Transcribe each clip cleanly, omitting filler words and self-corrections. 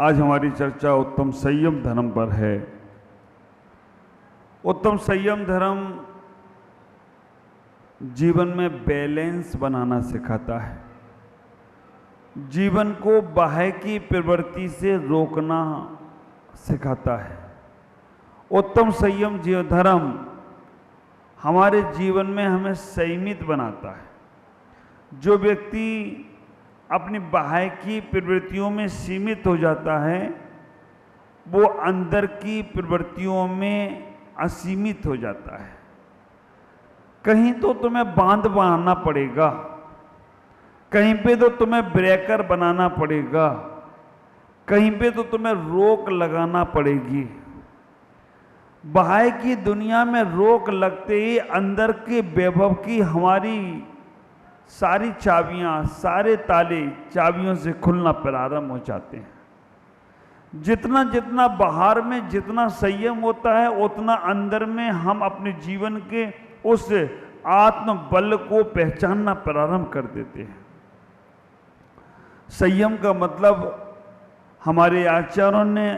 आज हमारी चर्चा उत्तम संयम धर्म पर है। उत्तम संयम धर्म जीवन में बैलेंस बनाना सिखाता है, जीवन को बाह्य की प्रवृत्ति से रोकना सिखाता है। उत्तम संयम धर्म हमारे जीवन में हमें संयमित बनाता है। जो व्यक्ति अपनी बाह्य की प्रवृत्तियों में सीमित हो जाता है, वो अंदर की प्रवृत्तियों में असीमित हो जाता है। कहीं तो तुम्हें बांध बनाना पड़ेगा, कहीं पे तो तुम्हें ब्रेकर बनाना पड़ेगा, कहीं पे तो तुम्हें रोक लगाना पड़ेगी। बाहर की दुनिया में रोक लगते ही अंदर के वैभव की हमारी सारी चाबियां, सारे ताले चाबियों से खुलना प्रारंभ हो जाते हैं। जितना जितना बाहर में जितना संयम होता है, उतना अंदर में हम अपने जीवन के उस आत्मबल को पहचानना प्रारंभ कर देते हैं। संयम का मतलब हमारे आचार्यों ने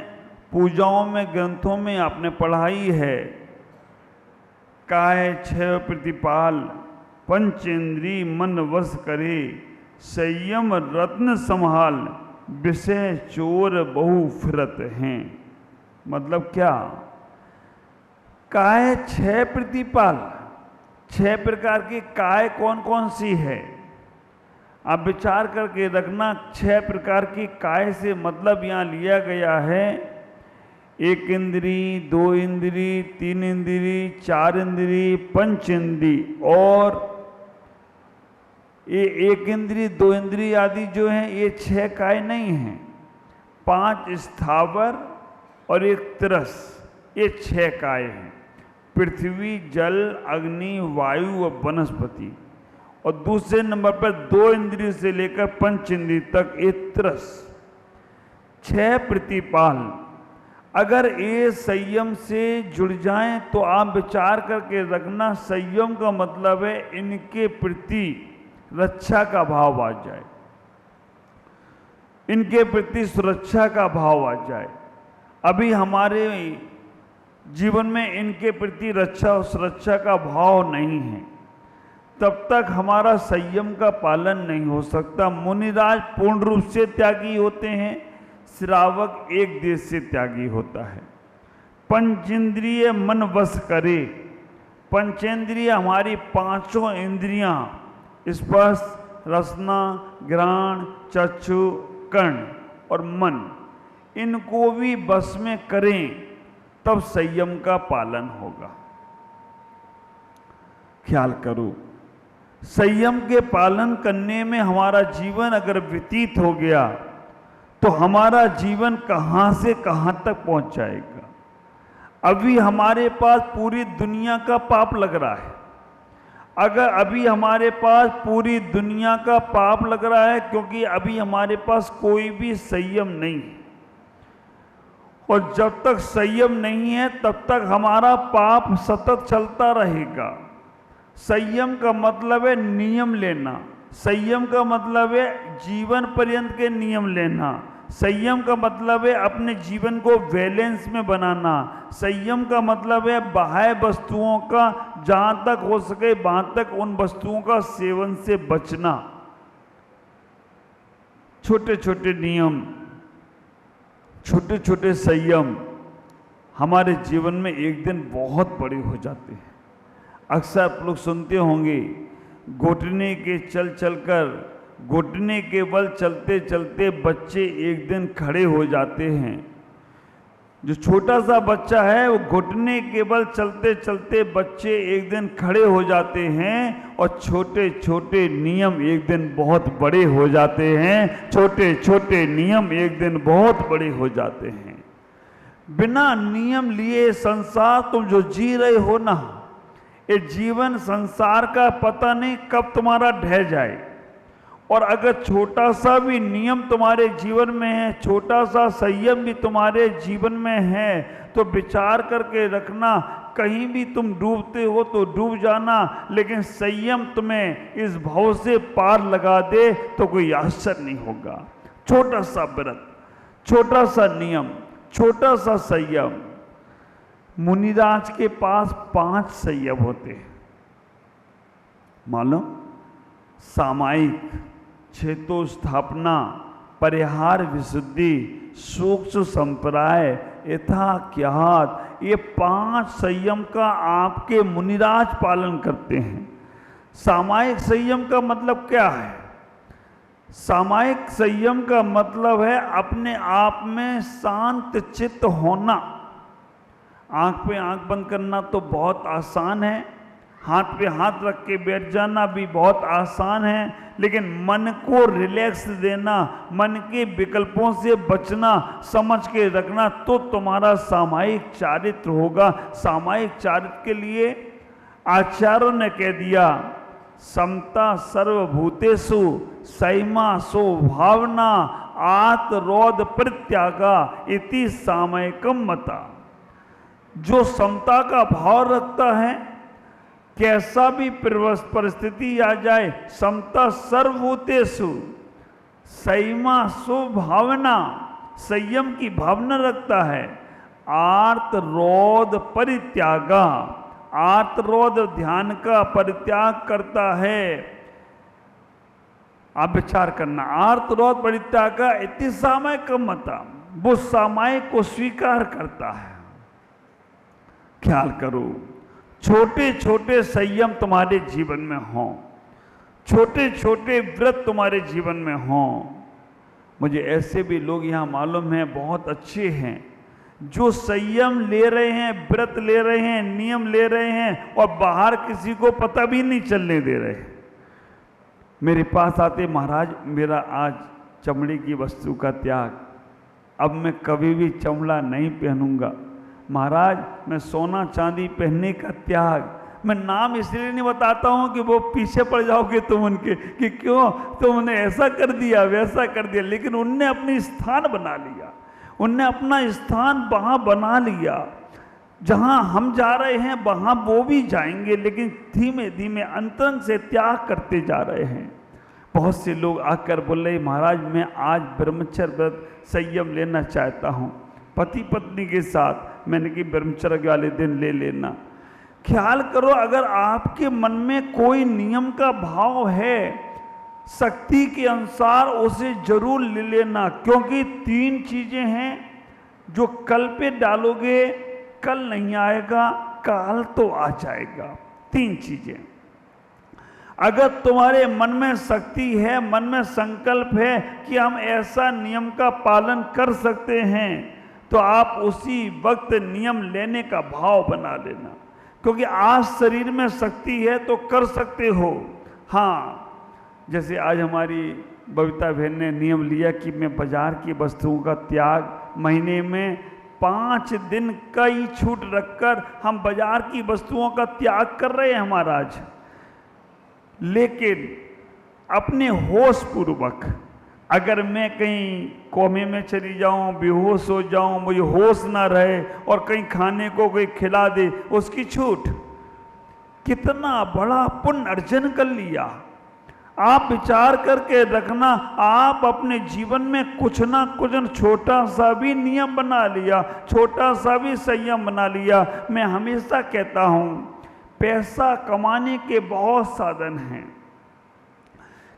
पूजाओं में, ग्रंथों में आपने पढ़ाई है, काय छह प्रतिपाल, पंचेंद्री मन वश करे, संयम रत्न संभाल, विषय चोर बहु फिरत हैं। मतलब क्या? काय छह प्रतिपाल, छह प्रकार की काय कौन कौन सी है? आप विचार करके रखना। छह प्रकार की काय से मतलब यहाँ लिया गया है एक इंद्री, दो इंद्री, तीन इंद्री, चार इंद्री, पंच इंद्री, और ये एक इंद्री, दो इंद्री आदि जो हैं ये छह काय नहीं हैं। पांच स्थावर और एक तिरस, ये छह काय हैं। पृथ्वी, जल, अग्नि, वायु और वनस्पति। और दूसरे नंबर पर दो इंद्रिय से लेकर पंच इंद्रिय तक ये तिरस, छह प्रतिपाल। अगर ये संयम से जुड़ जाएं तो आप विचार करके रखना, संयम का मतलब है इनके प्रति रक्षा का भाव आ जाए, इनके प्रति सुरक्षा का भाव आ जाए। अभी हमारे जीवन में इनके प्रति रक्षा और सुरक्षा का भाव नहीं है, तब तक हमारा संयम का पालन नहीं हो सकता। मुनिराज पूर्ण रूप से त्यागी होते हैं, श्रावक एक देश से त्यागी होता है। पंचेंद्रिय मन वश करे। पंचेंद्रिय हमारी पांचों इंद्रियां, स्पर्श, रसना, घ्राण, चक्षु, कर्ण और मन, इनको भी बस में करें, तब संयम का पालन होगा। ख्याल करो, संयम के पालन करने में हमारा जीवन अगर व्यतीत हो गया तो हमारा जीवन कहां से कहां तक पहुंच जाएगा। अभी हमारे पास पूरी दुनिया का पाप लग रहा है। अगर अभी हमारे पास पूरी दुनिया का पाप लग रहा है, क्योंकि अभी हमारे पास कोई भी संयम नहीं है, और जब तक संयम नहीं है तब तक हमारा पाप सतत चलता रहेगा। संयम का मतलब है नियम लेना, संयम का मतलब है जीवन पर्यंत के नियम लेना, संयम का मतलब है अपने जीवन को बैलेंस में बनाना, संयम का मतलब है बाह्य वस्तुओं का जहां तक हो सके वहां तक उन वस्तुओं का सेवन से बचना। छोटे छोटे नियम, छोटे छोटे संयम हमारे जीवन में एक दिन बहुत बड़े हो जाते हैं। अक्सर आप लोग सुनते होंगे, घुटने के चल चलकर, घुटने के बल चलते चलते बच्चे एक दिन खड़े हो जाते हैं। जो छोटा सा बच्चा है वो घुटने के बल चलते चलते बच्चे एक दिन खड़े हो जाते हैं, और छोटे छोटे नियम एक दिन बहुत बड़े हो जाते हैं। छोटे छोटे नियम एक दिन बहुत बड़े हो जाते हैं। बिना नियम लिए संसार तुम जो जी रहे हो ना, ये जीवन संसार का पता नहीं कब तुम्हारा ढह जाए। और अगर छोटा सा भी नियम तुम्हारे जीवन में है, छोटा सा संयम भी तुम्हारे जीवन में है, तो विचार करके रखना, कहीं भी तुम डूबते हो तो डूब जाना, लेकिन संयम तुम्हें इस भाव से पार लगा दे तो कोई आश्चर्य नहीं होगा। छोटा सा व्रत, छोटा सा नियम, छोटा सा संयम। मुनिराज के पास 5 संयम होते हैं, मालूम? सामायिक, छेतो स्थापना, परिहार विशुद्धि, सूक्ष्म संप्राय, यथाख्यात, ये 5 संयम का आपके मुनिराज पालन करते हैं। सामायिक संयम का मतलब क्या है? सामायिक संयम का मतलब है अपने आप में शांत चित्त होना। आंख पे आंख बंद करना तो बहुत आसान है, हाथ पे हाथ रख के बैठ जाना भी बहुत आसान है, लेकिन मन को रिलैक्स देना, मन के विकल्पों से बचना, समझ के रखना, तो तुम्हारा सामायिक चारित्र होगा। सामायिक चारित्र के लिए आचार्यों ने कह दिया, समता सर्वभूतेषु संयमा स्वभावना आत्मरोध परित्यागा इति सामयिकम मता। जो समता का भाव रखता है, कैसा भी परिस्थिति आ जाए, समता सर्वभूतेषु संयमा स्वभावना, संयम की भावना रखता है, आर्तरोध परित्यागा, आर्तरोध ध्यान का परित्याग करता है। आप विचार करना, आर्तरोध परित्याग का इति सामयिकम मता, वो सामायिक को स्वीकार करता है। ख्याल करो, छोटे छोटे संयम तुम्हारे जीवन में हों, छोटे छोटे व्रत तुम्हारे जीवन में हों। मुझे ऐसे भी लोग यहाँ मालूम हैं, बहुत अच्छे हैं, जो संयम ले रहे हैं, व्रत ले रहे हैं, नियम ले रहे हैं, और बाहर किसी को पता भी नहीं चलने दे रहे। मेरे पास आते, महाराज मेरा आज चमड़े की वस्तु का त्याग, अब मैं कभी भी चमड़ा नहीं पहनूंगा। महाराज मैं सोना चांदी पहनने का त्याग। मैं नाम इसलिए नहीं बताता हूं कि वो पीछे पड़ जाओगे तुम उनके, कि क्यों तुमने ऐसा कर दिया वैसा कर दिया, लेकिन उनने अपनी स्थान बना लिया, उनने अपना स्थान वहां बना लिया। जहां हम जा रहे हैं वहां वो भी जाएंगे, लेकिन धीमे धीमे अंतरंग से त्याग करते जा रहे हैं। बहुत से लोग आकर बोल रहे, महाराज मैं आज ब्रह्मचर्य व्रत संयम लेना चाहता हूं, पति पत्नी के साथ। मैंने कि ब्रह्मचर्य वाले दिन ले लेना। ख्याल करो, अगर आपके मन में कोई नियम का भाव है, शक्ति के अनुसार उसे जरूर ले लेना, क्योंकि 3 चीजें हैं जो कल पे डालोगे कल नहीं आएगा, काल तो आ जाएगा। 3 चीजें, अगर तुम्हारे मन में शक्ति है, मन में संकल्प है कि हम ऐसा नियम का पालन कर सकते हैं, तो आप उसी वक्त नियम लेने का भाव बना लेना, क्योंकि आज शरीर में शक्ति है तो कर सकते हो। हाँ, जैसे आज हमारी बबीता बहन ने नियम लिया कि मैं बाजार की वस्तुओं का त्याग, महीने में 5 दिन का ही छूट रखकर हम बाजार की वस्तुओं का त्याग कर रहे हैं महाराज। लेकिन अपने होश पूर्वक, अगर मैं कहीं कोमे में चली जाऊं, बेहोश हो जाऊं, मुझे होश ना रहे और कहीं खाने को कोई खिला दे, उसकी छूट, कितना बड़ा पुण्य अर्जन कर लिया। आप विचार करके रखना, आप अपने जीवन में कुछ ना कुछ छोटा सा भी नियम बना लिया, छोटा सा भी संयम बना लिया। मैं हमेशा कहता हूं, पैसा कमाने के बहुत साधन हैं,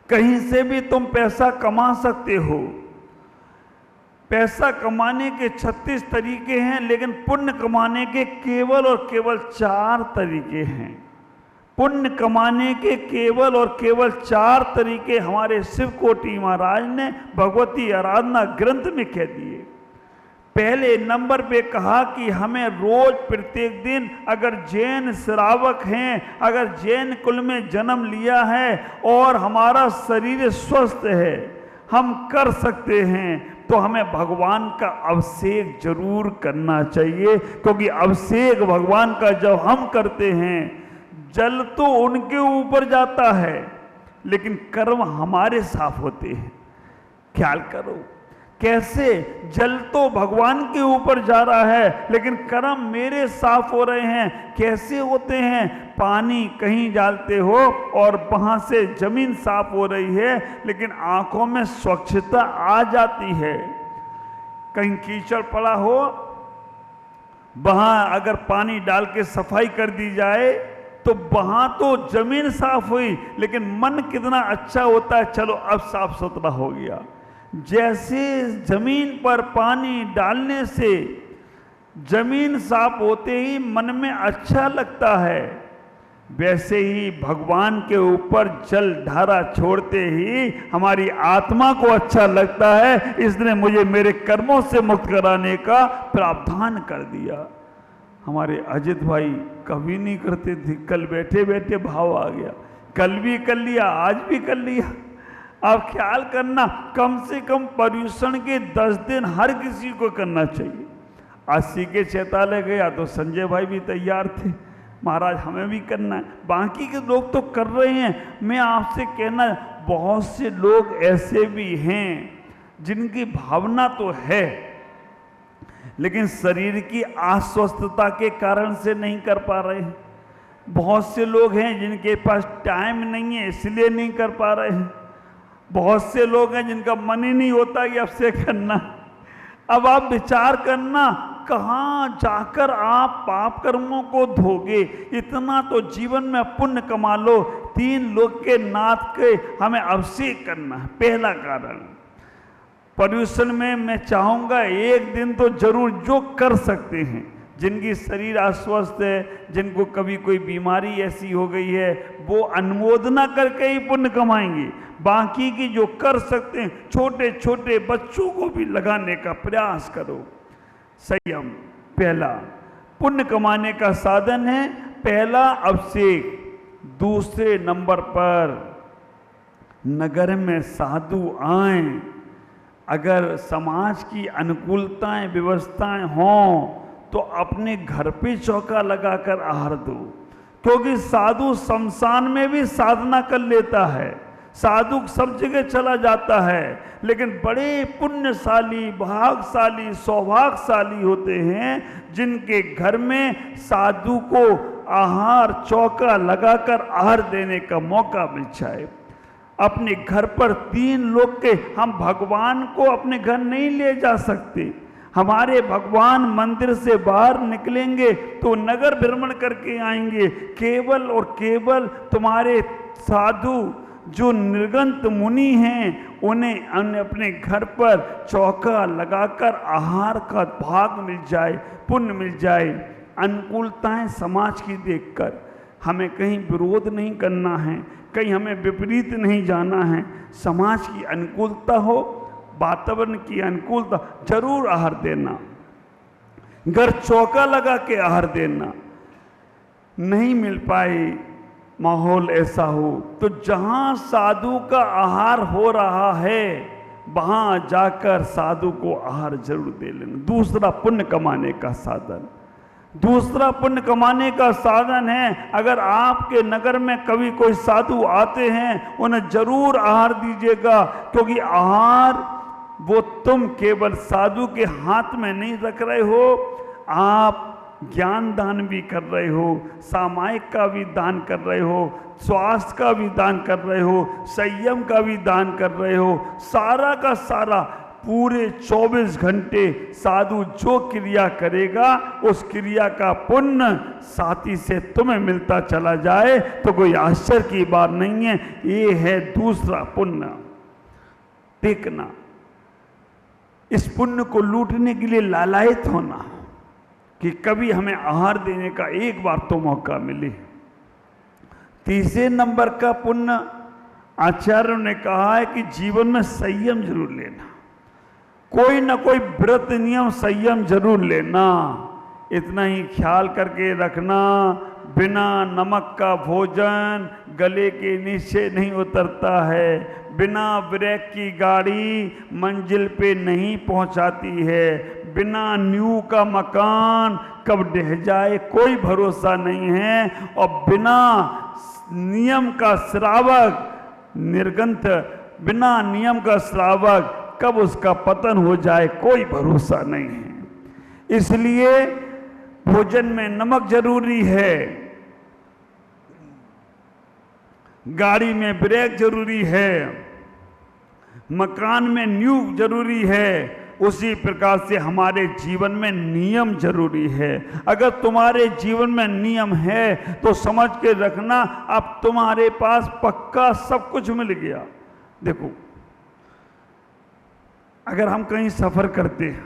कहीं से भी तुम पैसा कमा सकते हो। पैसा कमाने के 36 तरीके हैं, लेकिन पुण्य कमाने के केवल और केवल 4 तरीके हैं। पुण्य कमाने के केवल और केवल 4 तरीके हमारे शिव कोटि महाराज ने भगवती आराधना ग्रंथ में कह दिए। पहले नंबर पे कहा कि हमें रोज प्रत्येक दिन, अगर जैन श्रावक हैं, अगर जैन कुल में जन्म लिया है और हमारा शरीर स्वस्थ है, हम कर सकते हैं, तो हमें भगवान का अभिषेक जरूर करना चाहिए। क्योंकि अभिषेक भगवान का जब हम करते हैं, जल तो उनके ऊपर जाता है, लेकिन कर्म हमारे साफ होते हैं। ख्याल करो, कैसे जल तो भगवान के ऊपर जा रहा है, लेकिन कर्म मेरे साफ हो रहे हैं। कैसे होते हैं? पानी कहीं डालते हो और वहां से जमीन साफ हो रही है, लेकिन आंखों में स्वच्छता आ जाती है। कहीं कीचड़ पड़ा हो, वहां अगर पानी डाल के सफाई कर दी जाए तो वहां तो जमीन साफ हुई, लेकिन मन कितना अच्छा होता है, चलो अब साफ सुथरा हो गया। जैसे जमीन पर पानी डालने से जमीन साफ होते ही मन में अच्छा लगता है, वैसे ही भगवान के ऊपर जल धारा छोड़ते ही हमारी आत्मा को अच्छा लगता है। इसने मुझे मेरे कर्मों से मुक्त कराने का प्रावधान कर दिया। हमारे अजित भाई कभी नहीं करते थे, कल बैठे बैठे भाव आ गया, कल भी कर लिया, आज भी कर लिया। आप ख्याल करना, कम से कम पर्यूषण के 10 दिन हर किसी को करना चाहिए। 80 के चैतालय गया तो संजय भाई भी तैयार थे, महाराज हमें भी करना है, बाकी के लोग तो कर रहे हैं। मैं आपसे कहना, बहुत से लोग ऐसे भी हैं जिनकी भावना तो है, लेकिन शरीर की अस्वस्थता के कारण से नहीं कर पा रहे हैं। बहुत से लोग हैं जिनके पास टाइम नहीं है, इसलिए नहीं कर पा रहे हैं। बहुत से लोग हैं जिनका मन ही नहीं होता कि अब से करना। अब आप विचार करना, कहाँ जाकर आप पाप कर्मों को धोगे। इतना तो जीवन में पुण्य कमा लो, 3 लोक के नाथ के हमें अभिषेक करना है। पहला कारण पर्यूषण में मैं चाहूंगा एक दिन तो जरूर, जो कर सकते हैं, जिनकी शरीर अस्वस्थ है, जिनको कभी कोई बीमारी ऐसी हो गई है, वो अनुमोदना करके ही पुण्य कमाएंगे। बाकी की जो कर सकते हैं, छोटे छोटे बच्चों को भी लगाने का प्रयास करो। संयम पहला पुण्य कमाने का साधन है, पहला अभिषेक। दूसरे नंबर पर नगर में साधु आए, अगर समाज की अनुकूलताएं व्यवस्थाएं हों तो अपने घर पे चौका लगाकर आहार दो, क्योंकि साधु शमशान में भी साधना कर लेता है, साधु सब जगह चला जाता है, लेकिन बड़े पुण्यशाली, भागशाली, सौभाग्यशाली होते हैं जिनके घर में साधु को आहार चौका लगाकर आहार देने का मौका मिल जाए। अपने घर पर 3 लोग के, हम भगवान को अपने घर नहीं ले जा सकते। हमारे भगवान मंदिर से बाहर निकलेंगे तो नगर भ्रमण करके आएंगे। केवल और केवल तुम्हारे साधु जो निर्गंत मुनि हैं, उन्हें अपने घर पर चौका लगाकर आहार का भाग मिल जाए, पुण्य मिल जाए। अनुकूलताएं समाज की देखकर हमें कहीं विरोध नहीं करना है, कहीं हमें विपरीत नहीं जाना है। समाज की अनुकूलता हो, वातावरण की अनुकूलता, जरूर आहार देना, घर चौका लगा के आहार देना। नहीं मिल पाए माहौल ऐसा हो तो जहां साधु का आहार हो रहा है वहां जाकर साधु को आहार जरूर दे लेना। दूसरा पुण्य कमाने का साधन, दूसरा पुण्य कमाने का साधन है, अगर आपके नगर में कभी कोई साधु आते हैं उन्हें जरूर आहार दीजिएगा, क्योंकि आहार वो तुम केवल साधु के हाथ में नहीं रख रहे हो, आप ज्ञान दान भी कर रहे हो, सामायिक का भी दान कर रहे हो, स्वास्थ्य का भी दान कर रहे हो, संयम का भी दान कर रहे हो। सारा का सारा पूरे 24 घंटे साधु जो क्रिया करेगा उस क्रिया का पुण्य साथी से तुम्हें मिलता चला जाए तो कोई आश्चर्य की बात नहीं है। ये है दूसरा पुण्य, टेकना। इस पुण्य को लूटने के लिए लालायित होना कि कभी हमें आहार देने का एक बार तो मौका मिले। तीसरे नंबर का पुण्य आचार्यों ने कहा है कि जीवन में संयम जरूर लेना, कोई ना कोई व्रत नियम संयम जरूर लेना। इतना ही ख्याल करके रखना, बिना नमक का भोजन गले के नीचे नहीं उतरता है, बिना ब्रेक की गाड़ी मंजिल पे नहीं पहुंचाती है, बिना नींव का मकान कब ढह जाए कोई भरोसा नहीं है, और बिना नियम का श्रावक निर्गंथ, बिना नियम का श्रावक कब उसका पतन हो जाए कोई भरोसा नहीं है। इसलिए भोजन में नमक जरूरी है, गाड़ी में ब्रेक जरूरी है, मकान में नींव जरूरी है, उसी प्रकार से हमारे जीवन में नियम जरूरी है। अगर तुम्हारे जीवन में नियम है तो समझ के रखना, अब तुम्हारे पास पक्का सब कुछ मिल गया। देखो, अगर हम कहीं सफर करते हैं,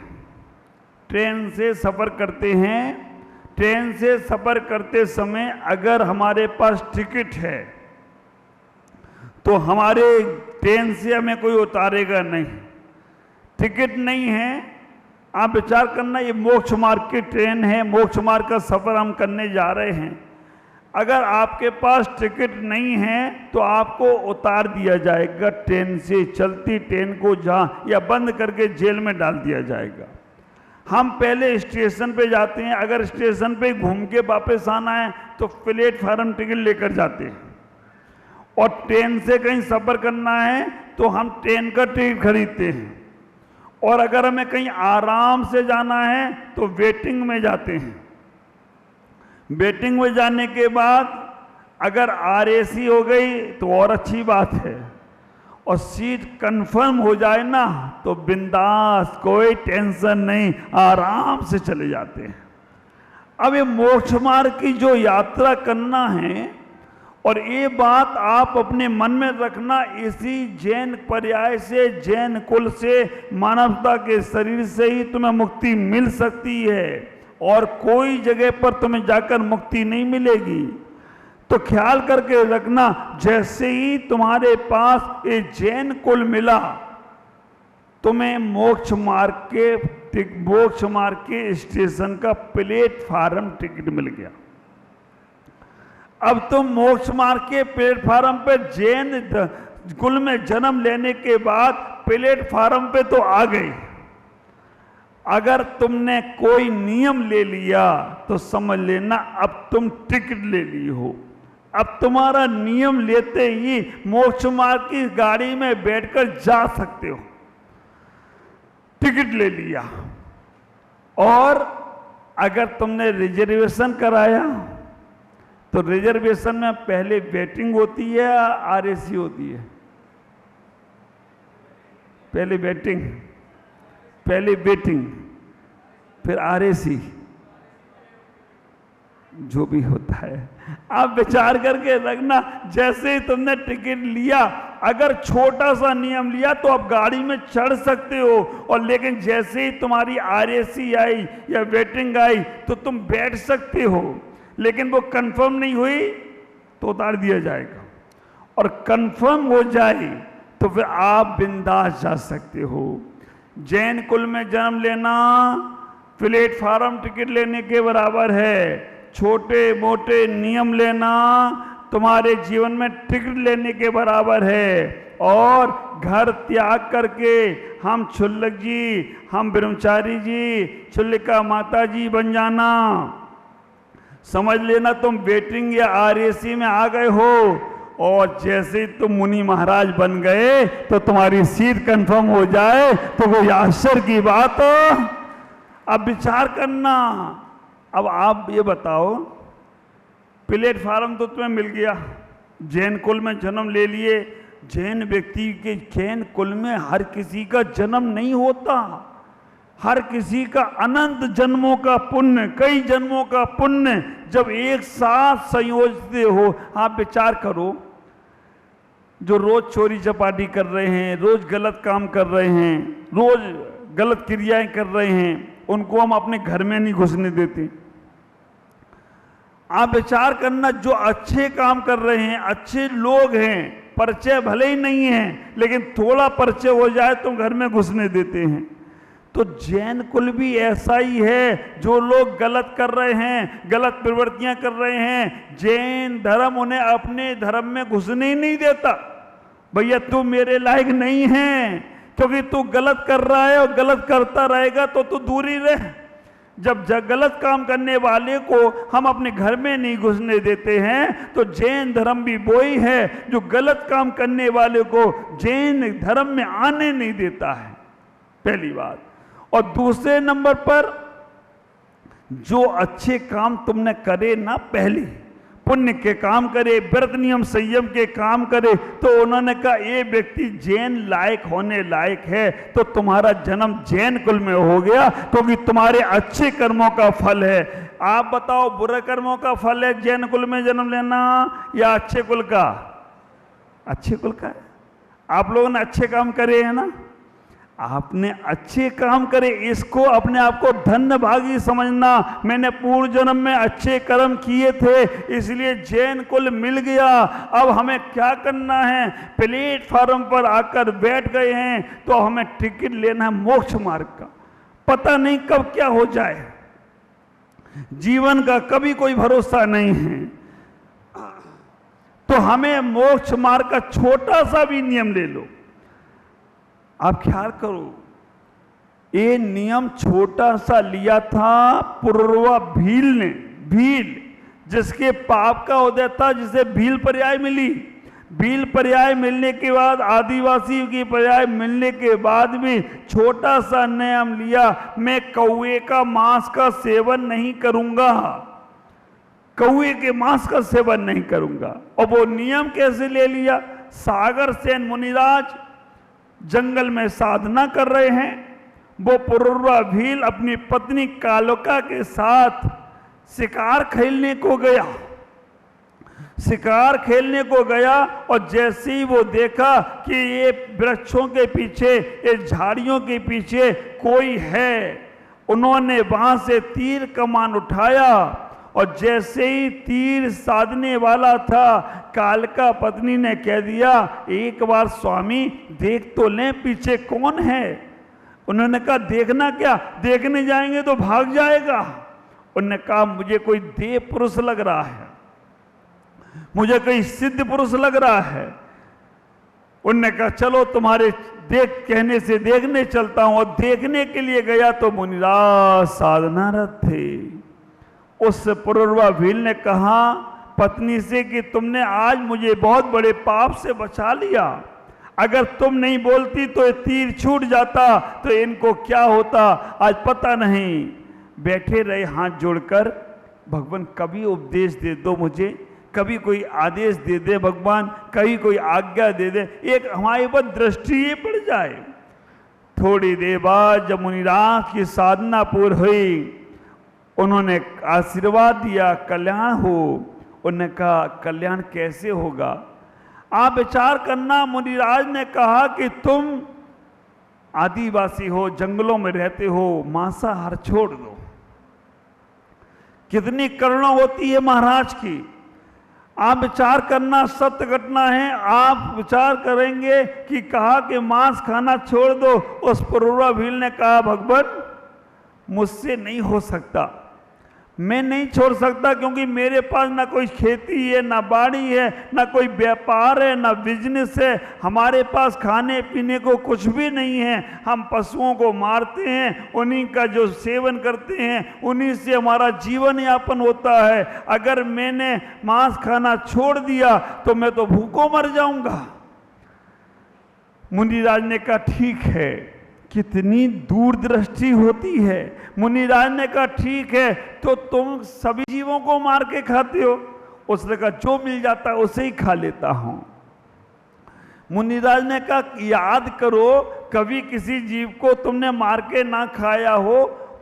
ट्रेन से सफर करते हैं, ट्रेन से सफर करते समय अगर हमारे पास टिकट है तो हमारे ट्रेन से हमें कोई उतारेगा नहीं। टिकट नहीं है, आप विचार करना, ये मोक्ष मार्ग की ट्रेन है, मोक्ष मार्ग का सफर हम करने जा रहे हैं। अगर आपके पास टिकट नहीं है तो आपको उतार दिया जाएगा ट्रेन से, चलती ट्रेन को जहाँ, या बंद करके जेल में डाल दिया जाएगा। हम पहले स्टेशन पे जाते हैं, अगर स्टेशन पे घूम के वापस आना है तो प्लेटफार्म टिकट लेकर जाते हैं, और ट्रेन से कहीं सफ़र करना है तो हम ट्रेन का टिकट खरीदते हैं, और अगर हमें कहीं आराम से जाना है तो वेटिंग में जाते हैं। वेटिंग में जाने के बाद अगर RAC हो गई तो और अच्छी बात है, और सीट कंफर्म हो जाए ना तो बिंदास, कोई टेंशन नहीं, आराम से चले जाते हैं। अब ये मोक्ष मार्ग की जो यात्रा करना है, और ये बात आप अपने मन में रखना, इसी जैन पर्याय से, जैन कुल से, मानवता के शरीर से ही तुम्हें मुक्ति मिल सकती है, और कोई जगह पर तुम्हें जाकर मुक्ति नहीं मिलेगी। तो ख्याल करके रखना, जैसे ही तुम्हारे पास ये जैन कुल मिला, तुम्हें मोक्ष मार्ग के स्टेशन का प्लेटफार्म टिकट मिल गया। अब तुम मोक्ष मार्ग के प्लेटफार्म पर जैन कुल में जन्म लेने के बाद प्लेटफार्म पे तो आ गए। अगर तुमने कोई नियम ले लिया तो समझ लेना अब तुम टिकट ले ली हो। अब तुम्हारा नियम लेते ही मोक्ष मार्ग की गाड़ी में बैठकर जा सकते हो, टिकट ले लिया। और अगर तुमने रिजर्वेशन कराया तो रिजर्वेशन में पहले वेटिंग होती है या RAC होती है? पहले वेटिंग, पहले वेटिंग, फिर RAC, जो भी होता है। आप विचार करके रखना, जैसे ही तुमने टिकट लिया, अगर छोटा सा नियम लिया तो आप गाड़ी में चढ़ सकते हो, और लेकिन जैसे ही तुम्हारी RAC आई या वेटिंग आई तो तुम बैठ सकते हो, लेकिन वो कंफर्म नहीं हुई तो उतार दिया जाएगा, और कंफर्म हो जाए तो फिर आप बिंदास जा सकते हो। जैन कुल में जन्म लेना प्लेटफार्म टिकट लेने के बराबर है। छोटे मोटे नियम लेना तुम्हारे जीवन में टिकट लेने के बराबर है। और घर त्याग करके हम क्षुल्लक जी, हम ब्रह्मचारी जी, क्षुल्लिका माता जी बन जाना, समझ लेना तुम वेटिंग या RAC में आ गए हो, और जैसे तुम मुनि महाराज बन गए तो तुम्हारी सीट कंफर्म हो जाए तो कोई आश्चर्य की बात हो। अब विचार करना, अब आप ये बताओ, प्लेटफार्म तो तुम्हें मिल गया, जैन कुल में जन्म ले लिए। जैन व्यक्ति के जैन कुल में हर किसी का जन्म नहीं होता, हर किसी का अनंत जन्मों का पुण्य, कई जन्मों का पुण्य जब एक साथ संयोजते हो। आप विचार करो, जो रोज चोरी चपाटी कर रहे हैं, रोज गलत काम कर रहे हैं, रोज गलत क्रियाएं कर रहे हैं, उनको हम अपने घर में नहीं घुसने देते। आप विचार करना, जो अच्छे काम कर रहे हैं, अच्छे लोग हैं, परिचय भले ही नहीं है लेकिन थोड़ा परिचय हो जाए तो घर में घुसने देते हैं। तो जैन कुल भी ऐसा ही है, जो लोग गलत कर रहे हैं, गलत प्रवृत्तियां कर रहे हैं, जैन धर्म उन्हें अपने धर्म में घुसने ही नहीं देता। भैया तू मेरे लायक नहीं है, क्योंकि तू गलत कर रहा है और गलत करता रहेगा तो तू दूरी रह। जब गलत काम करने वाले को हम अपने घर में नहीं घुसने देते हैं, तो जैन धर्म भी वही है जो गलत काम करने वाले को जैन धर्म में आने नहीं देता है, पहली बात। और दूसरे नंबर पर, जो अच्छे काम तुमने करे ना, पहले पुण्य के काम करे, व्रत नियम संयम के काम करे, तो उन्होंने कहा ये व्यक्ति जैन लायक होने लायक है, तो तुम्हारा जन्म जैन कुल में हो गया, क्योंकि तुम्हारे अच्छे कर्मों का फल है। आप बताओ, बुरे कर्मों का फल है जैन कुल में जन्म लेना या अच्छे कुल का? अच्छे कुल का है। आप लोगों ने अच्छे काम करे हैं ना, आपने अच्छे काम करे, इसको अपने आप को धन्य भागी समझना। मैंने पूर्व जन्म में अच्छे कर्म किए थे, इसलिए जैन कुल मिल गया। अब हमें क्या करना है? प्लेटफॉर्म पर आकर बैठ गए हैं, तो हमें टिकट लेना है मोक्ष मार्ग का। पता नहीं कब क्या हो जाए, जीवन का कभी कोई भरोसा नहीं है। तो हमें मोक्ष मार्ग का छोटा सा भी नियम ले लो। आप ख्याल करो, ये नियम छोटा सा लिया था पुरुरवा भील ने, भील जिसके पाप का उदय था, जिसे भील पर्याय मिली। भील पर्याय मिलने के बाद, आदिवासी की पर्याय मिलने के बाद भी छोटा सा नियम लिया, मैं कौवे का मांस का सेवन नहीं करूंगा, कौवे के मांस का सेवन नहीं करूंगा। और वो नियम कैसे ले लिया? सागर सेन मुनिराज जंगल में साधना कर रहे हैं, वो पुरुरवा भील अपनी पत्नी कालोका के साथ शिकार खेलने को गया। शिकार खेलने को गया, और जैसे ही वो देखा कि ये वृक्षों के पीछे, ये झाड़ियों के पीछे कोई है, उन्होंने वहां से तीर कमान उठाया, और जैसे ही तीर साधने वाला था, कालका पत्नी ने कह दिया, एक बार स्वामी देख तो लें पीछे कौन है। उन्होंने कहा देखना क्या, देखने जाएंगे तो भाग जाएगा। उन्होंने कहा मुझे कोई देव पुरुष लग रहा है, मुझे कोई सिद्ध पुरुष लग रहा है। उन्होंने कहा चलो तुम्हारे देख कहने से देखने चलता हूं। और देखने के लिए गया तो मुनिराज साधनारत थे। उस पुरुरवा भील ने कहा पत्नी से कि तुमने आज मुझे बहुत बड़े पाप से बचा लिया, अगर तुम नहीं बोलती तो ये तीर छूट जाता, तो इनको क्या होता आज पता नहीं। बैठे रहे हाथ जोड़कर, भगवान कभी उपदेश दे दो मुझे, कभी कोई आदेश दे दे भगवान, कभी कोई आज्ञा दे दे, एक हमारे पर दृष्टि ये पड़ जाए। थोड़ी देर बाद जब मुनिराज की साधना पूर्ण हुई, उन्होंने आशीर्वाद दिया कल्याण हो। उन्होंने कहा कल्याण कैसे होगा? आप विचार करना, मुनिराज ने कहा कि तुम आदिवासी हो, जंगलों में रहते हो, मांसाहार छोड़ दो। कितनी करुणा होती है महाराज की। आप विचार करना, सत्य घटना है। आप विचार करेंगे कि कहा कि मांस खाना छोड़ दो। उस पुरुरवा भील ने कहा भगवान मुझसे नहीं हो सकता, मैं नहीं छोड़ सकता, क्योंकि मेरे पास ना कोई खेती है, ना बाड़ी है, ना कोई व्यापार है, ना बिजनेस है। हमारे पास खाने पीने को कुछ भी नहीं है। हम पशुओं को मारते हैं, उन्हीं का जो सेवन करते हैं, उन्हीं से हमारा जीवन यापन होता है। अगर मैंने मांस खाना छोड़ दिया तो मैं तो भूखों मर जाऊंगा। मुनिराज ने कहा ठीक है। कितनी दूरदृष्टि होती है। मुनिराज ने कहा ठीक है, तो तुम सभी जीवों को मार के खाते हो? उसने कहा जो मिल जाता है उसे ही खा लेता हूं। मुनिराज ने कहा याद करो, कभी किसी जीव को तुमने मार के ना खाया हो,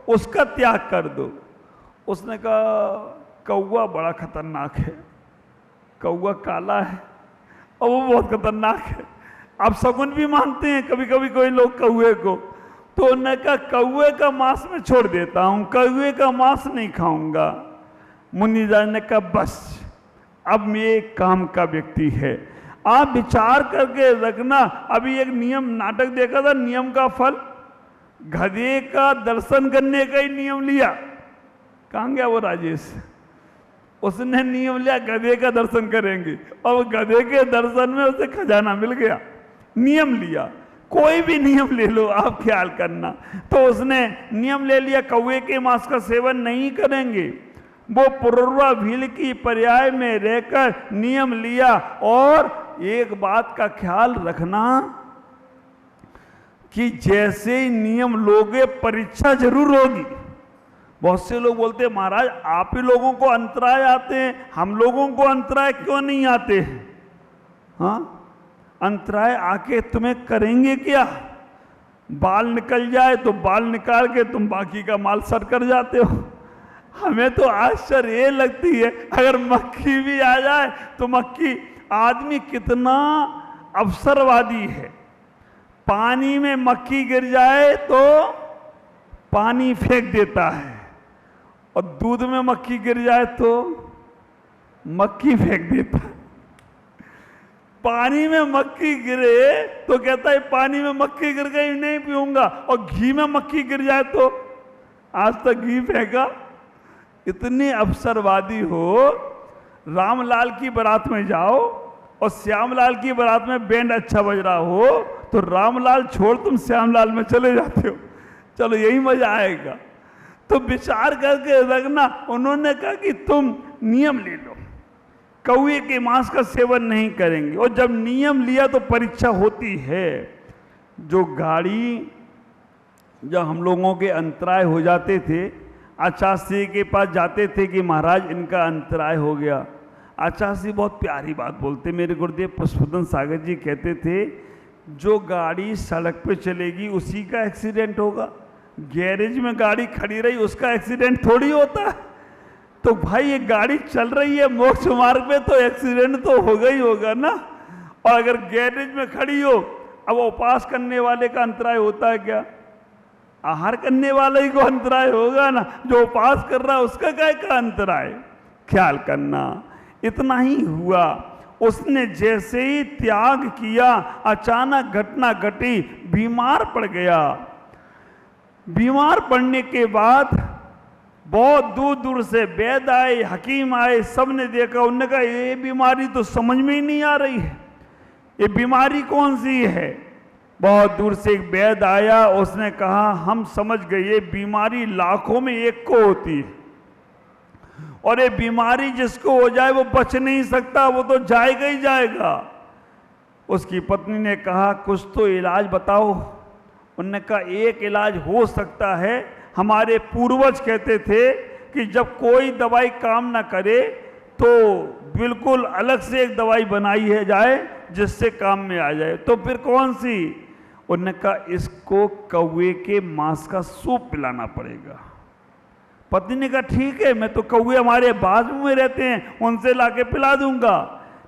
उसका त्याग कर दो। उसने कहा कौवा बड़ा खतरनाक है, कौवा काला है और वो बहुत खतरनाक है। आप शकुन भी मानते हैं कभी कभी कोई लोग कौवे को, तो उन्होंने कहा कौवे का मांस में छोड़ देता हूं, कौवे का मांस नहीं खाऊंगा। मुनिराज ने कहा बस अब ये काम का व्यक्ति है। आप विचार करके रखना। अभी एक नियम नाटक देखा था, नियम का फल, गधे का दर्शन करने का ही नियम लिया। कहाँ गया वो राजेश? उसने नियम लिया गधे का दर्शन करेंगे, और गधे के दर्शन में उसे खजाना मिल गया। नियम लिया, कोई भी नियम ले लो आप ख्याल करना। तो उसने नियम ले लिया कौवे के मांस का सेवन नहीं करेंगे। वो पुरुरवा भील की पर्याय में रहकर नियम लिया। और एक बात का ख्याल रखना कि जैसे ही नियम लोगे परीक्षा जरूर होगी। बहुत से लोग बोलते हैं महाराज आप ही लोगों को अंतराय आते हैं, हम लोगों को अंतराय क्यों नहीं आते हैं? हाँ, अंतराय आके तुम्हें करेंगे क्या? बाल निकल जाए तो बाल निकाल के तुम बाकी का माल सर कर जाते हो। हमें तो आश्चर्य ये लगती है, अगर मक्खी भी आ जाए तो मक्खी, आदमी कितना अवसरवादी है। पानी में मक्खी गिर जाए तो पानी फेंक देता है, और दूध में मक्खी गिर जाए तो मक्खी फेंक देता है। पानी में मक्खी गिरे तो कहता है पानी में मक्खी गिर गई नहीं पीऊंगा, और घी में मक्खी गिर जाए तो आज तक घी फेंका। इतने अवसरवादी हो। रामलाल की बारात में जाओ और श्यामलाल की बारात में बैंड अच्छा बज रहा हो तो रामलाल छोड़ तुम श्यामलाल में चले जाते हो, चलो यही मजा आएगा। तो विचार करके रखना। उन्होंने कहा कि तुम नियम ले लो, कौवे के मांस का सेवन नहीं करेंगे। और जब नियम लिया तो परीक्षा होती है। जो गाड़ी, जब हम लोगों के अंतराय हो जाते थे, आचार्य के पास जाते थे कि महाराज इनका अंतराय हो गया। आचार्य बहुत प्यारी बात बोलते, मेरे गुरुदेव पुष्पदन सागर जी कहते थे, जो गाड़ी सड़क पे चलेगी उसी का एक्सीडेंट होगा, गैरेज में गाड़ी खड़ी रही उसका एक्सीडेंट थोड़ी होता है। तो भाई ये गाड़ी चल रही है मोक्ष मार्ग पे तो एक्सीडेंट तो होगा ही होगा ना। और अगर गैरेज में खड़ी हो, अब उपवास करने वाले का अंतराय होता है क्या? आहार करने वाले ही को अंतराय होगा ना, जो उपवास कर रहा है उसका क्या का अंतराय? ख्याल करना। इतना ही हुआ, उसने जैसे ही त्याग किया अचानक घटना घटी, बीमार पड़ गया। बीमार पड़ने के बाद बहुत दूर दूर से वैद्य आए, हकीम आए, सबने देखा। उन्होंने कहा ये बीमारी तो समझ में ही नहीं आ रही है, ये बीमारी कौन सी है? बहुत दूर से एक वैद्य आया, उसने कहा हम समझ गए ये बीमारी लाखों में एक को होती है, और ये बीमारी जिसको हो जाए वो बच नहीं सकता, वो तो जाएगा ही जाएगा। उसकी पत्नी ने कहा कुछ तो इलाज बताओ। उन्होंने कहा एक इलाज हो सकता है, हमारे पूर्वज कहते थे कि जब कोई दवाई काम ना करे तो बिल्कुल अलग से एक दवाई बनाई है जाए जिससे काम में आ जाए। तो फिर कौन सी? उन्होंने कहा इसको कौवे के मांस का सूप पिलाना पड़ेगा। पत्नी ने कहा ठीक है, मैं तो कौवे हमारे बाजू में रहते हैं, उनसे लाके पिला दूंगा।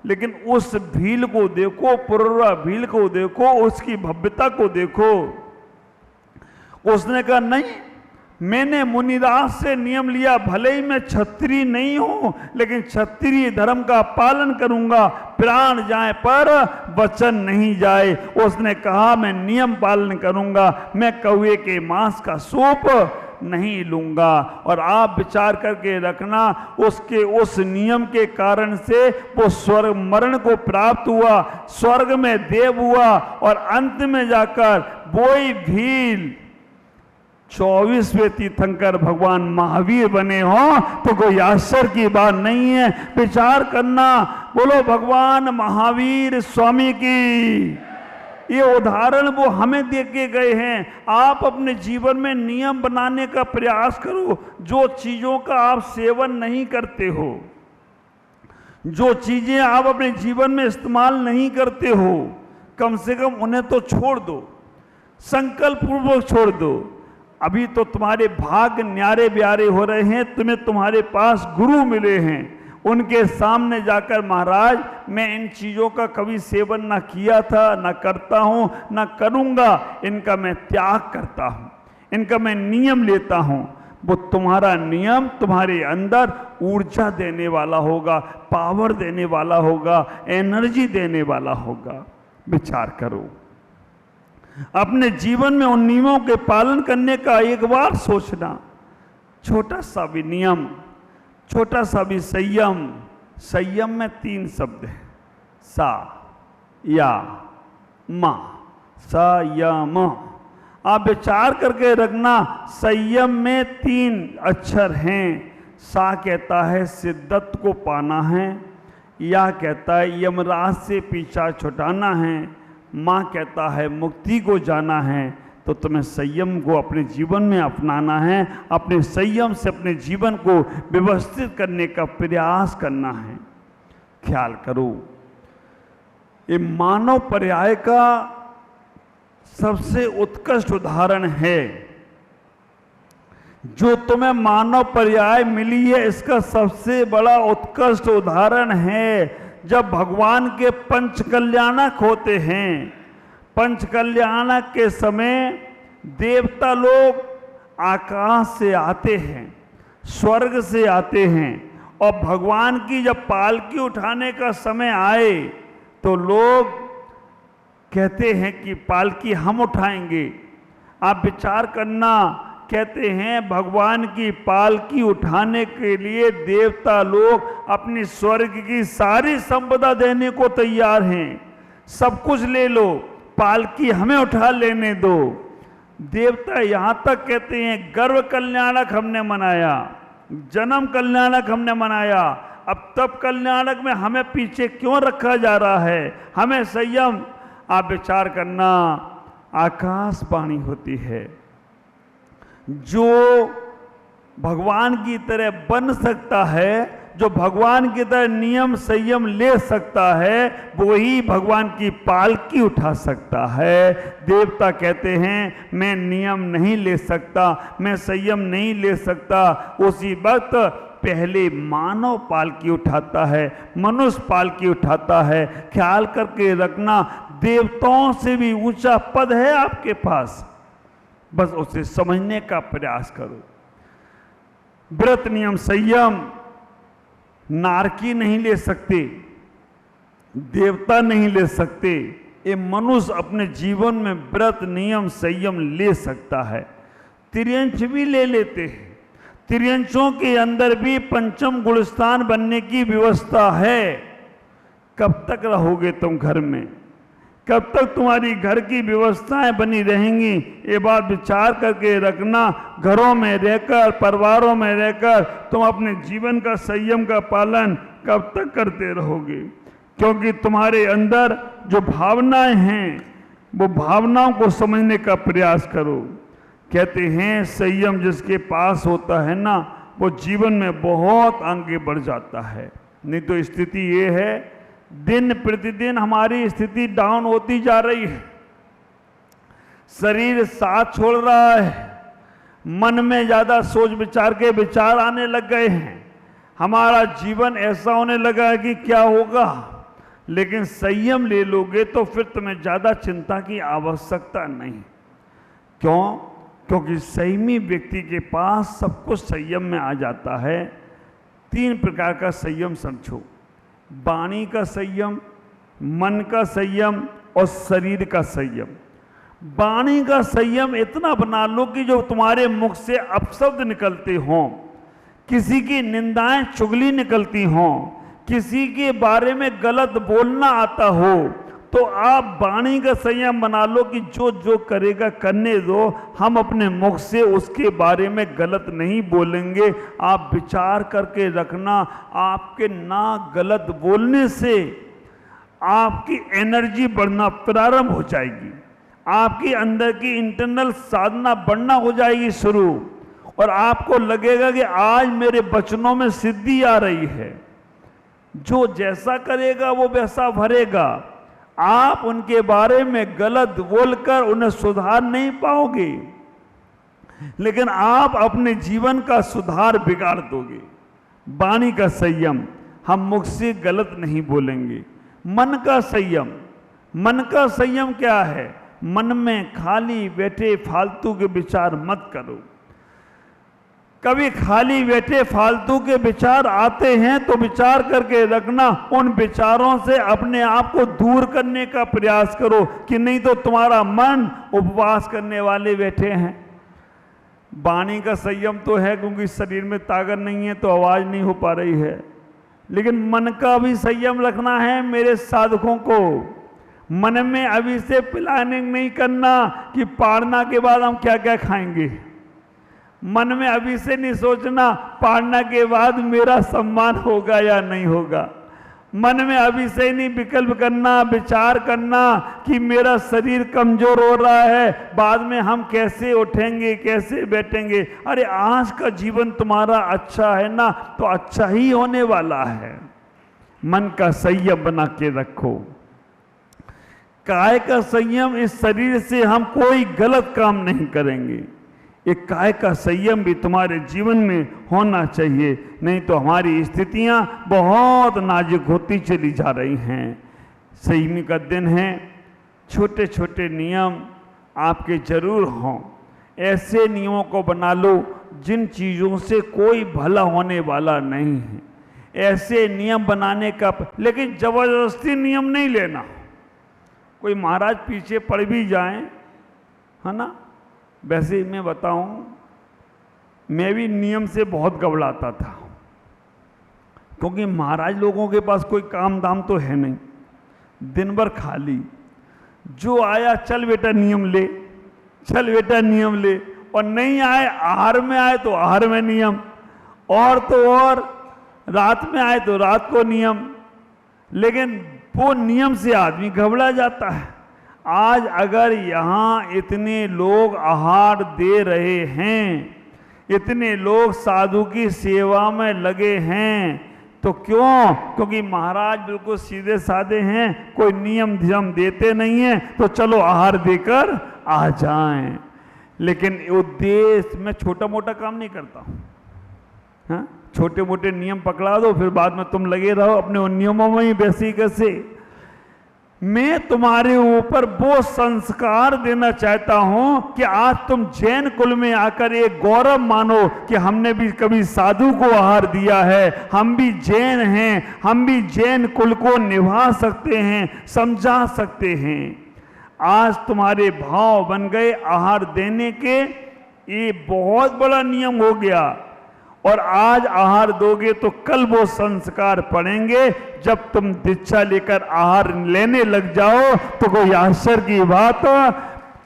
लेकिन उस भील को देखो, पुर्रा भील को देखो, उसकी भव्यता को देखो। उसने कहा नहीं, मैंने मुनिराज से नियम लिया, भले ही मैं क्षत्रिय नहीं हूं लेकिन क्षत्रिय धर्म का पालन करूंगा, प्राण जाए पर वचन नहीं जाए। उसने कहा मैं नियम पालन करूंगा, मैं कौवे के मांस का सूप नहीं लूंगा। और आप विचार करके रखना, उसके उस नियम के कारण से वो स्वर्ग मरण को प्राप्त हुआ, स्वर्ग में देव हुआ, और अंत में जाकर वही भील 24वें तीर्थंकर भगवान महावीर बने हो तो कोई आश्चर्य की बात नहीं है। विचार करना। बोलो भगवान महावीर स्वामी की। ये उदाहरण वो हमें दे के गए हैं। आप अपने जीवन में नियम बनाने का प्रयास करो। जो चीजों का आप सेवन नहीं करते हो, जो चीजें आप अपने जीवन में इस्तेमाल नहीं करते हो, कम से कम उन्हें तो छोड़ दो, संकल्प पूर्वक छोड़ दो। अभी तो तुम्हारे भाग्य न्यारे ब्यारे हो रहे हैं, तुम्हें तुम्हारे पास गुरु मिले हैं, उनके सामने जाकर महाराज मैं इन चीज़ों का कभी सेवन ना किया था, ना करता हूँ, ना करूँगा, इनका मैं त्याग करता हूँ, इनका मैं नियम लेता हूँ। वो तुम्हारा नियम तुम्हारे अंदर ऊर्जा देने वाला होगा, पावर देने वाला होगा, एनर्जी देने वाला होगा। विचार करो। अपने जीवन में उन नियमों के पालन करने का एक बार सोचना। छोटा सा भी नियम, छोटा सा भी संयम। संयम में 3 शब्द है, सा या मा। संयम। आप विचार करके रखना, संयम में 3 अक्षर हैं। सा कहता है सिद्धत को पाना है, या कहता है यमराज से पीछा छुटाना है, माँ कहता है मुक्ति को जाना है, तो तुम्हें संयम को अपने जीवन में अपनाना है, अपने संयम से अपने जीवन को व्यवस्थित करने का प्रयास करना है। ख्याल करो, ये मानव पर्याय का सबसे उत्कृष्ट उदाहरण है। जो तुम्हें मानव पर्याय मिली है, इसका सबसे बड़ा उत्कृष्ट उदाहरण है जब भगवान के पंच कल्याणक होते हैं। पंच कल्याणक के समय देवता लोग आकाश से आते हैं, स्वर्ग से आते हैं, और भगवान की जब पालकी उठाने का समय आए तो लोग कहते हैं कि पालकी हम उठाएंगे। आप विचार करना, कहते हैं भगवान की पालकी उठाने के लिए देवता लोग अपनी स्वर्ग की सारी संपदा देने को तैयार हैं। सब कुछ ले लो, पालकी हमें उठा लेने दो। देवता यहां तक कहते हैं गर्व कल्याणक हमने मनाया, जन्म कल्याणक हमने मनाया, अब तब कल्याणक में हमें पीछे क्यों रखा जा रहा है? हमें संयम। आप विचार करना, आकाशवाणी होती है, जो भगवान की तरह बन सकता है, जो भगवान की तरह नियम संयम ले सकता है, वो ही भगवान की पालकी उठा सकता है। देवता कहते हैं मैं नियम नहीं ले सकता, मैं संयम नहीं ले सकता। उसी वक्त पहले मानव पालकी उठाता है, मनुष्य पालकी उठाता है। ख्याल करके रखना, देवताओं से भी ऊंचा पद है आपके पास, बस उसे समझने का प्रयास करो। व्रत नियम संयम नारकी नहीं ले सकते, देवता नहीं ले सकते, ये मनुष्य अपने जीवन में व्रत नियम संयम ले सकता है। तिर्यंच भी ले लेते हैं, तिर्यंचों के अंदर भी पंचम गुणस्थान बनने की व्यवस्था है। कब तक रहोगे तुम घर में? कब तक तुम्हारी घर की व्यवस्थाएं बनी रहेंगी? ये बात विचार करके रखना। घरों में रहकर, परिवारों में रहकर तुम अपने जीवन का संयम का पालन कब तक करते रहोगे? क्योंकि तुम्हारे अंदर जो भावनाएं हैं, वो भावनाओं को समझने का प्रयास करो। कहते हैं संयम जिसके पास होता है ना, वो जीवन में बहुत आगे बढ़ जाता है। नहीं तो स्थिति ये है, दिन प्रतिदिन हमारी स्थिति डाउन होती जा रही है। शरीर साथ छोड़ रहा है, मन में ज्यादा सोच विचार के विचार आने लग गए हैं, हमारा जीवन ऐसा होने लगा है कि क्या होगा। लेकिन संयम ले लोगे तो फिर तुम्हें ज्यादा चिंता की आवश्यकता नहीं। क्यों? क्योंकि संयमी व्यक्ति के पास सब कुछ संयम में आ जाता है। 3 प्रकार का संयम समझो, वाणी का संयम, मन का संयम और शरीर का संयम। वाणी का संयम इतना बना लो कि जो तुम्हारे मुख से अपशब्द निकलते हों, किसी की निंदाएं चुगली निकलती हों, किसी के बारे में गलत बोलना आता हो, तो आप वाणी का संयम बना लो कि जो जो करेगा करने दो, हम अपने मुख से उसके बारे में गलत नहीं बोलेंगे। आप विचार करके रखना, आपके ना गलत बोलने से आपकी एनर्जी बढ़ना प्रारंभ हो जाएगी, आपकी अंदर की इंटरनल साधना बढ़ना हो जाएगी शुरू, और आपको लगेगा कि आज मेरे वचनों में सिद्धि आ रही है। जो जैसा करेगा वो वैसा भरेगा। आप उनके बारे में गलत बोलकर उन्हें सुधार नहीं पाओगे, लेकिन आप अपने जीवन का सुधार बिगाड़ दोगे। वाणी का संयम, हम मुख से गलत नहीं बोलेंगे। मन का संयम, मन का संयम क्या है? मन में खाली बैठे फालतू के विचार मत करो। कभी खाली बैठे फालतू के विचार आते हैं तो विचार करके रखना, उन विचारों से अपने आप को दूर करने का प्रयास करो, कि नहीं तो तुम्हारा मन उपवास करने वाले बैठे हैं। वाणी का संयम तो है, क्योंकि शरीर में ताकत नहीं है तो आवाज नहीं हो पा रही है, लेकिन मन का भी संयम रखना है मेरे साधकों को। मन में अभी से प्लानिंग नहीं करना कि पारना के बाद हम क्या क्या खाएंगे। मन में अभी से नहीं सोचना पारना के बाद मेरा सम्मान होगा या नहीं होगा। मन में अभी से ही नहीं विकल्प करना, विचार करना कि मेरा शरीर कमजोर हो रहा है, बाद में हम कैसे उठेंगे, कैसे बैठेंगे। अरे आज का जीवन तुम्हारा अच्छा है ना, तो अच्छा ही होने वाला है। मन का संयम बना के रखो। काय का संयम, इस शरीर से हम कोई गलत काम नहीं करेंगे। एक काय का संयम भी तुम्हारे जीवन में होना चाहिए, नहीं तो हमारी स्थितियां बहुत नाजुक होती चली जा रही हैं। संयमी का दिन है, छोटे छोटे नियम आपके जरूर हों। ऐसे नियमों को बना लो जिन चीज़ों से कोई भला होने वाला नहीं है। ऐसे नियम बनाने का, लेकिन जबरदस्ती नियम नहीं लेना। कोई महाराज पीछे पड़ भी जाए, है ना। वैसे मैं बताऊं, मैं भी नियम से बहुत घबराता था, क्योंकि महाराज लोगों के पास कोई काम दाम तो है नहीं, दिन भर खाली। जो आया चल बेटा नियम ले, चल बेटा नियम ले, और नहीं आए, आहार में आए तो आहार में नियम, और तो और रात में आए तो रात को नियम। लेकिन वो नियम से आदमी घबरा जाता है। आज अगर यहाँ इतने लोग आहार दे रहे हैं, इतने लोग साधु की सेवा में लगे हैं, तो क्यों? क्योंकि महाराज बिल्कुल सीधे साधे हैं, कोई नियम धियम देते नहीं हैं, तो चलो आहार देकर आ जाएं। लेकिन उद्देश्य, मैं छोटा मोटा काम नहीं करता हूँ। हाँ, छोटे मोटे नियम पकड़ा दो, फिर बाद में तुम लगे रहो अपने उन नियमों में ही वैसे कैसे। मैं तुम्हारे ऊपर वो संस्कार देना चाहता हूं कि आज तुम जैन कुल में आकर एक गौरव मानो कि हमने भी कभी साधु को आहार दिया है, हम भी जैन हैं, हम भी जैन कुल को निभा सकते हैं, समझा सकते हैं। आज तुम्हारे भाव बन गए आहार देने के, ये बहुत बड़ा नियम हो गया। और आज आहार दोगे तो कल वो संस्कार पड़ेंगे। जब तुम दीक्षा लेकर आहार लेने लग जाओ तो कोई आश्चर्य की बात।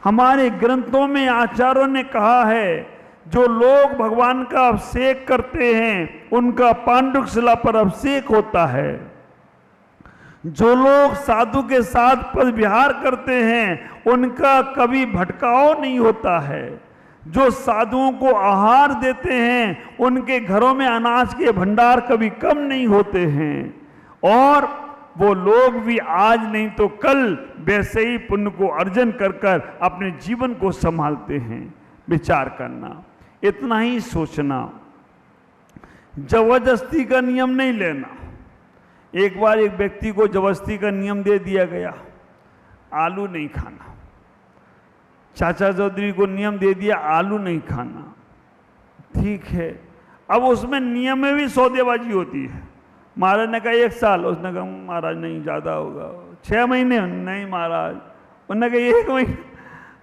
हमारे ग्रंथों में आचार्यों ने कहा है, जो लोग भगवान का अभिषेक करते हैं उनका पांडुक शिला पर अभिषेक होता है। जो लोग साधु के साथ पद विहार करते हैं उनका कभी भटकाव नहीं होता है। जो साधुओं को आहार देते हैं उनके घरों में अनाज के भंडार कभी कम नहीं होते हैं। और वो लोग भी आज नहीं तो कल वैसे ही पुण्य को अर्जन कर कर अपने जीवन को संभालते हैं। विचार करना, इतना ही सोचना, जबरदस्ती का नियम नहीं लेना। एक बार एक व्यक्ति को जबरदस्ती का नियम दे दिया गया, आलू नहीं खाना। चाचा चौधरी को नियम दे दिया, आलू नहीं खाना। ठीक है, अब उसमें नियम में भी सौदेबाजी होती है। महाराज ने कहा 1 साल, उसने कहा महाराज नहीं ज़्यादा होगा। 6 महीने, नहीं महाराज। उन्होंने कहा 1 महीने,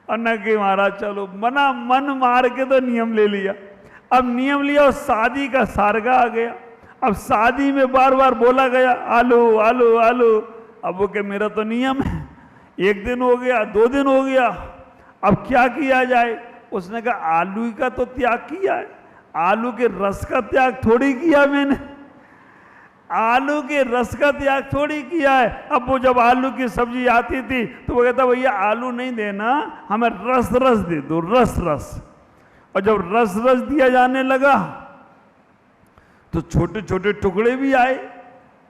उन्होंने कहा महाराज चलो। मना मन मार के तो नियम ले लिया। अब नियम लिया और शादी का सारगा आ गया। अब शादी में बार बार बोला गया आलू आलू आलू। अब वो क्या, मेरा तो नियम है। 1 दिन हो गया, 2 दिन हो गया, अब क्या किया जाए? उसने कहा आलू का तो त्याग किया है, आलू के रस का त्याग थोड़ी किया मैंने, आलू के रस का त्याग थोड़ी किया है। अब वो जब आलू की सब्जी आती थी तो वो कहता भैया आलू नहीं देना, हमें रस रस दे दो, रस रस। और जब रस रस दिया जाने लगा तो छोटे छोटे टुकड़े भी आए।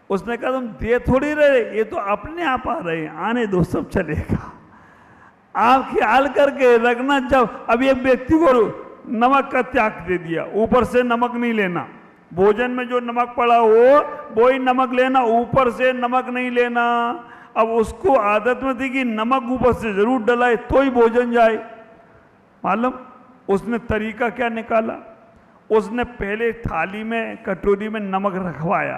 उसने कहा तुम दे थोड़ी रहे, ये तो अपने आप आ रहे हैं, आने दो, सब चलेगा। आप ख्याल करके रखना। जब अभी एक व्यक्ति को नमक का त्याग दे दिया, ऊपर से नमक नहीं लेना, भोजन में जो नमक पड़ा हो वो ही नमक लेना, ऊपर से नमक नहीं लेना। अब उसको आदत में थी कि नमक ऊपर से जरूर डलाए तो ही भोजन जाए। मालूम उसने तरीका क्या निकाला? उसने पहले थाली में, कटोरी में नमक रखवाया,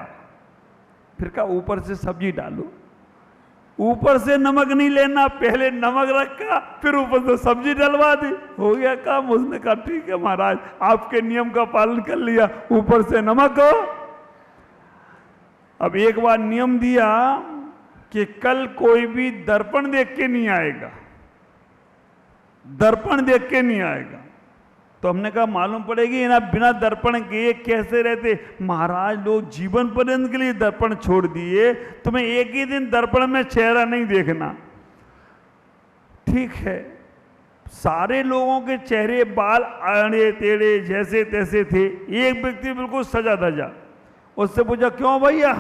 फिर कहा ऊपर से सब्जी डालो। ऊपर से नमक नहीं लेना, पहले नमक रखा, फिर ऊपर से सब्जी डलवा दी, हो गया काम। उसने कहा ठीक है महाराज, आपके नियम का पालन कर लिया, ऊपर से नमक हो। अब एक बार नियम दिया कि कल कोई भी दर्पण देख के नहीं आएगा, दर्पण देख के नहीं आएगा। तो हमने कहा मालूम पड़ेगी ना, बिना दर्पण के कैसे रहते। महाराज लोग जीवन पर्यंत के लिए दर्पण छोड़ दिए, तुम्हें एक ही दिन दर्पण में चेहरा नहीं देखना। ठीक है, सारे लोगों के चेहरे बाल आड़े टेढ़े जैसे तैसे थे, एक व्यक्ति बिल्कुल सजा धजा। उससे पूछा क्यों भैया?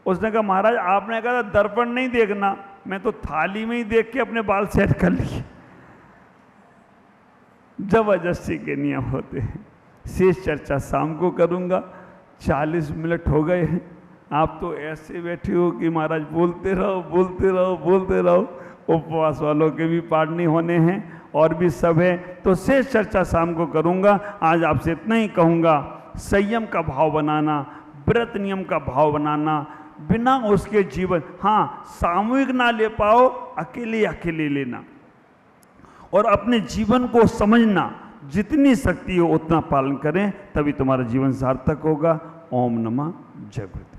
उसने कहा महाराज आपने कहा था दर्पण नहीं देखना, मैं तो थाली में ही देख के अपने बाल सेट कर लिए। जबरदस्ती के नियम होते हैं। शेष चर्चा शाम को करूंगा। 40 मिनट हो गए हैं, आप तो ऐसे बैठे हो कि महाराज बोलते रहो बोलते रहो बोलते रहो। उपवास वालों के भी पाठ नहीं होने हैं और भी सब है, तो शेष चर्चा शाम को करूंगा। आज आपसे इतना ही कहूँगा, संयम का भाव बनाना, व्रत नियम का भाव बनाना, बिना उसके जीवन, हाँ सामूहिक ना ले पाओ, अकेले अकेले लेना, और अपने जीवन को समझना, जितनी शक्ति हो उतना पालन करें, तभी तुम्हारा जीवन सार्थक होगा। ओम नमः जय गुरुदेव।